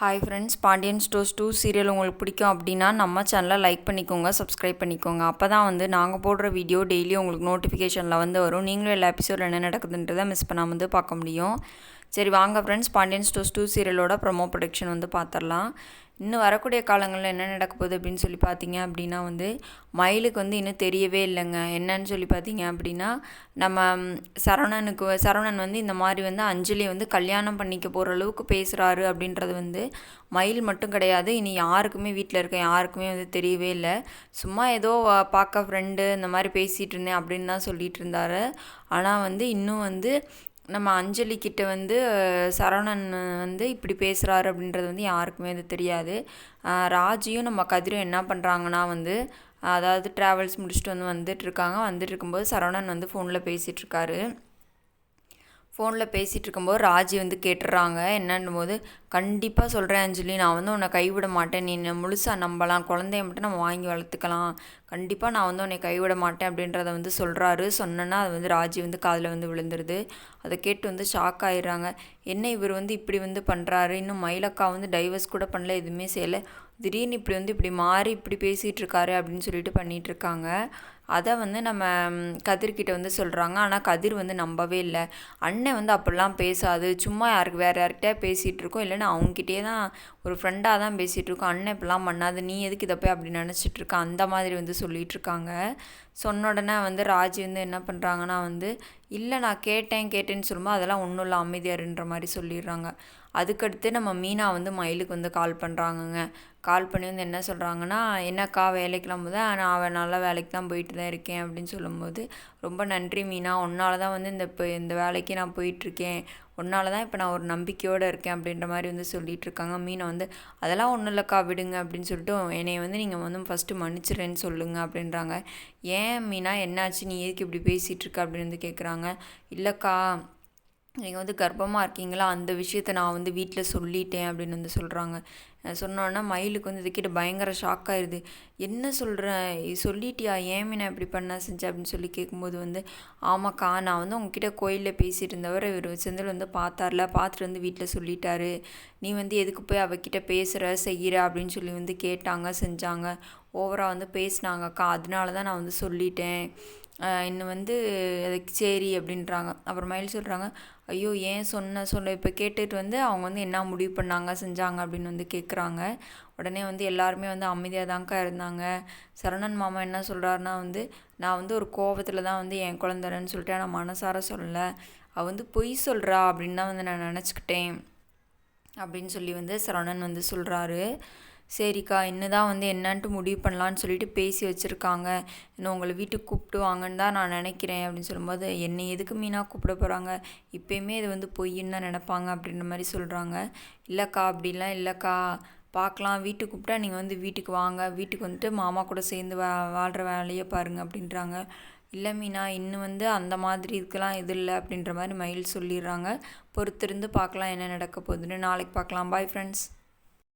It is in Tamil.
Hi friends, Pandian stores 2 serial உங்களுக்கு பிடிக்கும் அப்படின்னா நம்ம சேனலை லைக் பண்ணிக்கோங்க, சப்ஸ்கிரைப் பண்ணிக்கோங்க. அப்போ தான் வந்து நாங்கள் போடுற வீடியோ டெய்லியும் உங்களுக்கு நோட்டிஃபிகேஷனில் வந்து வரும். நீங்களும் எல்லா எபிசோடில் என்ன நடக்குதுன்றதை மிஸ் பண்ணாமல் வந்து பார்க்க முடியும். சரி வாங்க ஃப்ரெண்ட்ஸ், பாண்டியன் ஸ்டோர்ஸ் 2 சீரியலோட ப்ரொமோ ப்ரொடக்ஷன் வந்து பார்த்துடலாம். இன்னும் வரக்கூடிய காலங்களில் என்ன நடக்க போகுது அப்படின்னு சொல்லி பார்த்தீங்க அப்படின்னா வந்து மயிலுக்கு வந்து இன்னும் தெரியவே இல்லைங்க. என்னன்னு சொல்லி பார்த்தீங்க அப்படின்னா நம்ம சரவணன் வந்து இந்த மாதிரி வந்து அஞ்சலி வந்து கல்யாணம் பண்ணிக்க போகிற அளவுக்கு பேசுகிறாரு அப்படின்றது வந்து மயில் மட்டும் கிடையாது, இனி யாருக்குமே வீட்டில் இருக்க யாருக்குமே வந்து தெரியவே இல்லை. சும்மா ஏதோ பார்க்க ஃப்ரெண்டு இந்த மாதிரி பேசிகிட்டு இருந்தேன் அப்படின்னு தான் சொல்லிகிட்டு இருந்தார். ஆனால் வந்து இன்னும் வந்து நம்ம அஞ்சலி கிட்ட வந்து சரவணன் வந்து இப்படி பேசுகிறாரு அப்படின்றது வந்து யாருக்குமே அது தெரியாது. ராஜியும் நம்ம கதிரும் என்ன பண்ணுறாங்கன்னா வந்து அதாவது ட்ராவல்ஸ் முடிச்சுட்டு வந்துட்டுருக்காங்க. வந்துட்டு இருக்கும்போது சரவணன் வந்து ஃபோனில் பேசிகிட்ருக்காரு. ஃபோனில் பேசிகிட்டு இருக்கும்போது ராஜி வந்து கேட்டுடுறாங்க. என்னன்னும் போது, கண்டிப்பாக சொல்கிறேன் அஞ்சலி, நான் வந்து உன்னை கைவிட மாட்டேன், நீ என்னை முழுசாக நம்பலாம், குழந்தைய மட்டும் நம்ம வாங்கி வளர்த்துக்கலாம், கண்டிப்பாக நான் வந்து உன்னை கைவிட மாட்டேன் அப்படின்றத வந்து சொல்கிறாரு. சொன்னேன்னா அது வந்து ராஜி வந்து காதில் வந்து விழுந்துருது. அதை கேட்டு வந்து ஷாக் ஆகிடுறாங்க. என்ன இவர் வந்து இப்படி வந்து பண்ணுறாரு, இன்னும் மயிலக்கா வந்து டைவர்ஸ் கூட பண்ணல, எதுவுமே செய்யலை, திடீர்னு இப்படி மாறி இப்படி பேசிகிட்டு இருக்காரு அப்படின்னு சொல்லிட்டு பண்ணிகிட்ருக்காங்க. அதை வந்து நம்ம கதிர்கிட்ட வந்து சொல்கிறாங்க. ஆனால் கதிர் வந்து நம்பவே இல்லை. அண்ணன் வந்து அப்படிலாம் பேசாது, சும்மா வேறு யார்கிட்டயா பேசிகிட்டு இருக்கோம், இல்லைன்னா அவங்ககிட்டே தான் ஒரு ஃப்ரெண்டாக தான் பேசிகிட்டு இருக்கோம், அண்ணன் இப்படிலாம் பண்ணாது, நீ எதுக்கு இதை போய் அப்படி நினச்சிட்ருக்க, அந்த மாதிரி வந்து சொல்லிகிட்ருக்காங்க. சொன்ன உடனே வந்து ராஜி வந்து என்ன பண்ணுறாங்கன்னா வந்து இல்லை நான் கேட்டேன்னு சொல்லும்போது அதெல்லாம் ஒன்றும் இல்லை அமைதியாருன்ற மாதிரி சொல்லிடுறாங்க. அதுக்கடுத்து நம்ம மீனா வந்து மயிலுக்கு வந்து கால் பண்ணுறாங்கங்க. கால் பண்ணி வந்து என்ன சொல்கிறாங்கன்னா, என்னக்கா வேலைக்கெலாம் போது நான் நல்ல வேலைக்கு தான் போயிட்டு தான் இருக்கேன் அப்படின்னு சொல்லும்போது, ரொம்ப நன்றி மீனா, உன்னால தான் வந்து இந்த வேலைக்கு நான் போயிட்டுருக்கேன், உன்னால தான் இப்போ நான் ஒரு நம்பிக்கையோடு இருக்கேன் அப்படின்ற மாதிரி வந்து சொல்லிகிட்ருக்காங்க. மீனை வந்து அதெல்லாம் ஒன்றும் இல்லைக்கா விடுங்க அப்படின்னு சொல்லிட்டு என்னை வந்து நீங்கள் வந்து ஃபஸ்ட்டு மன்னிச்சிடுறேன்னு சொல்லுங்கள் அப்படின்றாங்க. ஏன் மீனா என்னாச்சு, நீ எதுக்கு இப்படி பேசிகிட்ருக்க அப்படின்னு வந்து கேட்குறாங்க. இல்லைக்கா நீங்கள் வந்து கர்ப்பமாக இருக்கீங்களா, அந்த விஷயத்த நான் வந்து வீட்டில் சொல்லிட்டேன் அப்படின்னு வந்து சொல்கிறாங்க. சொன்னோன்னா மயிலுக்கு வந்து இதுக்கிட்ட பயங்கர ஷாக் ஆயிடுது. என்ன சொல்கிறேன், சொல்லிட்டியா, ஏன் மீனா இப்படி பண்ண செஞ்ச அப்படின்னு சொல்லி கேட்கும்போது வந்து ஆமாக்கா, நான் வந்து உங்ககிட்ட கோயிலில் பேசிகிட்டு இருந்தவர் இவர் செந்தில் வந்து பார்த்துட்டு வந்து வீட்டில் சொல்லிட்டாரு, நீ வந்து எதுக்கு போய் அவகிட்ட பேசுகிற செய்கிற அப்படின்னு சொல்லி வந்து கேட்டாங்க, செஞ்சாங்க, ஓவராக வந்து பேசினாங்கக்கா, அதனால தான் நான் வந்து சொல்லிட்டேன், இன்னும் வந்து அதுக்கு சரி அப்படின்றாங்க. அப்புறம் மயில் சொல்கிறாங்க, ஐயோ ஏன் சொல்ல இப்போ கேட்டுட்டு வந்து அவங்க வந்து என்ன முடிவு பண்ணாங்க செஞ்சாங்க அப்படின்னு வந்து கேட்குறாங்க. உடனே வந்து எல்லாருமே வந்து அமைதியாக தான்க்கா இருந்தாங்க. சரவணன் மாமா என்ன சொல்கிறாருன்னா வந்து நான் வந்து ஒரு கோபத்தில் தான் வந்து என் குழந்தைன்னு சொல்லிட்டு நான் மனசார சொல்லலை, அவள் வந்து பொய் சொல்கிறா அப்படின்னு தான் வந்து நான் நினச்சிக்கிட்டேன் அப்படின்னு சொல்லி வந்து சரவணன் வந்து சொல்கிறாரு. சரிக்கா, இன்னும் தான் வந்து என்னான்ட்டு முடிவு பண்ணலான்னு சொல்லிட்டு பேசி வச்சுருக்காங்க, இன்னும் உங்களை வீட்டுக்கு கூப்பிட்டு வாங்கன்னு தான் நான் நினைக்கிறேன் அப்படின்னு சொல்லும்போது, என்னை எதுக்கு மீனா கூப்பிட போகிறாங்க, இப்போயுமே இது வந்து பொய்ன்னு தான் நினப்பாங்க அப்படின்ற மாதிரி சொல்கிறாங்க. இல்லைக்கா அப்படிலாம் இல்லைக்கா, பார்க்கலாம், வீட்டுக்கு கூப்பிட்டா நீங்கள் வந்து வீட்டுக்கு வாங்க, வீட்டுக்கு வந்துட்டு மாமா கூட சேர்ந்து வாழ்கிற வேலையை பாருங்கள் அப்படின்றாங்க. இல்லை மீனா, இன்னும் வந்து அந்த மாதிரி இதுக்கெல்லாம் இது இல்லை அப்படின்ற மாதிரி மயில் சொல்லிடுறாங்க. பொறுத்திருந்து பார்க்கலாம் என்ன நடக்க போகுதுன்னு. நாளைக்கு பார்க்கலாம். Bye friends.